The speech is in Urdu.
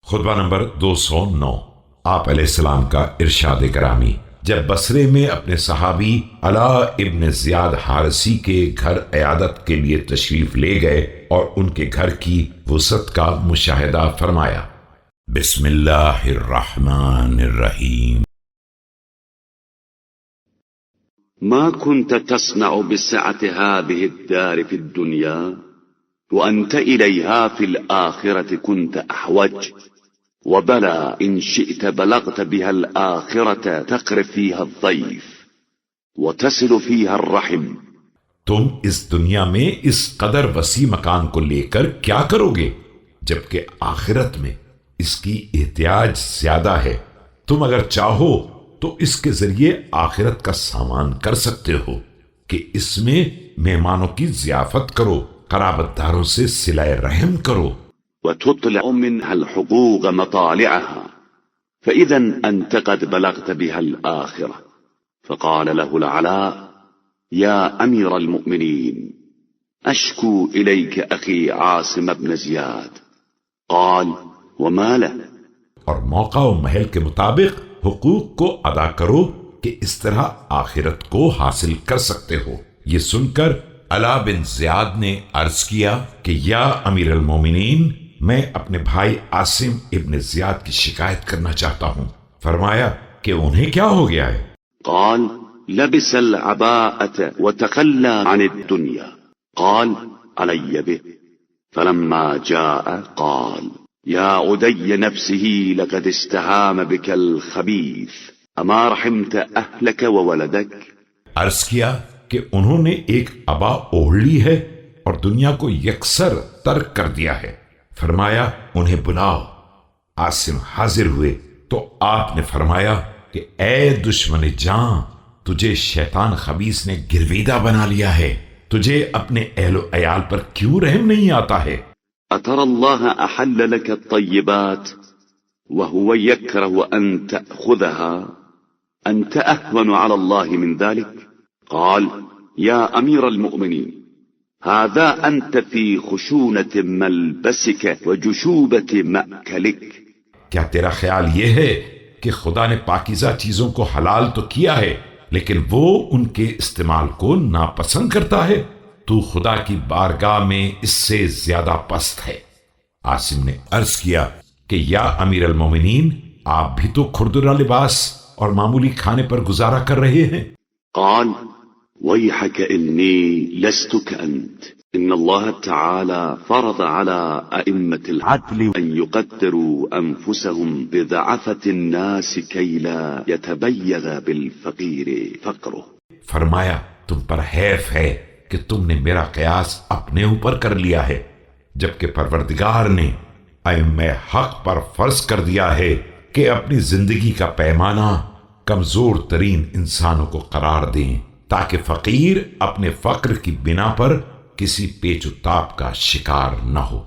خطبہ نمبر 209۔ آپ علیہ السلام کا ارشاد کرامی جب بصرے میں اپنے صحابی علا ابن زیاد حارثی کے گھر عیادت کے لیے تشریف لے گئے اور ان کے گھر کی وسعت کا مشاہدہ فرمایا۔ بسم اللہ الرحمن الرحیم۔ ما كنت تصنع بسعة هذه الدار في الدنيا وأنت إليها في الآخرة كنت أحوج، وبلى إن شئت بلغت بها الآخرة تقر فيها الضيف وتصل فيها الرحم۔ تم اس دنیا میں اس قدر وسیع مکان کو لے کر کیا کرو گے جبکہ آخرت میں اس کی احتیاج زیادہ ہے۔ تم اگر چاہو تو اس کے ذریعے آخرت کا سامان کر سکتے ہو کہ اس میں مہمانوں کی ضیافت کرو، قرابت داروں سے صلہ رحم کرو۔ وتطلع منها الحقوق مطالعها فإذا أنت قد بلغت بها الآخرة۔ فقال له العلاء يا أمير المؤمنين أشكو إليك أخي عاصم بن زياد۔ قال وما له؟ اور موقع و محل کے مطابق حقوق کو ادا کرو کہ اس طرح آخرت کو حاصل کر سکتے ہو۔ یہ سن کر علا بن زیاد نے عرض کیا کہ یا امیر المومنین، میں اپنے بھائی عاصم ابن زیاد کی شکایت کرنا چاہتا ہوں۔ فرمایا کہ انہیں کیا ہو گیا ہے؟ قال لبس العباءة وتخلى عن الدنيا۔ قال علي به۔ فلما جاء قال يا عدي نفسه لقد استهام بك الخبيث أما رحمت أهلك وولدك۔ عرض کیا کہ انہوں نے ایک عبا اوڑھ لی ہے اور دنیا کو یکسر ترک کر دیا ہے۔ فرمایا انہیں بلاؤ۔ عاصم حاضر ہوئے تو آپ نے فرمایا کہ اے دشمن جاں، تجھے شیطان خبیث نے گرویدہ بنا لیا ہے، تجھے اپنے اہل و عیال پر کیوں رحم نہیں آتا ہے؟ أترى الله أحل لك الطيبات وهو يكره أن تأخذها أنت أهون على الله من ذلك؟ قال يا أمير المؤمنين هذا أنت في خشونة ملبسك وجشوبة مأكلك۔ کیا تیرا خیال یہ ہے کہ خدا نے پاکیزہ چیزوں کو حلال تو کیا ہے لیکن وہ ان کے استعمال کو ناپسند کرتا ہے؟ تو خدا کی بارگاہ میں اس سے زیادہ پست ہے۔ عاصم نے عرض کیا کہ یا امیر المومنین، آپ بھی تو کھردرا لباس اور معمولی کھانے پر گزارا کر رہے ہیں۔ قال ويحك إني لست كأنت، إن الله تعالى فرض على أئمة العدل أن يقدروا أنفسهم بضعفة الناس كي لا يتبيغ بالفقير فقره۔ فرمایا تم پر حیف ہے کہ تم نے میرا قیاس اپنے اوپر کر لیا ہے، جبکہ پروردگار نے ائمہ حق پر فرض کر دیا ہے کہ اپنی زندگی کا پیمانہ کمزور ترین انسانوں کو قرار دیں تاکہ فقیر اپنے فقر کی بنا پر کسی پیچ و تاب کا شکار نہ ہو۔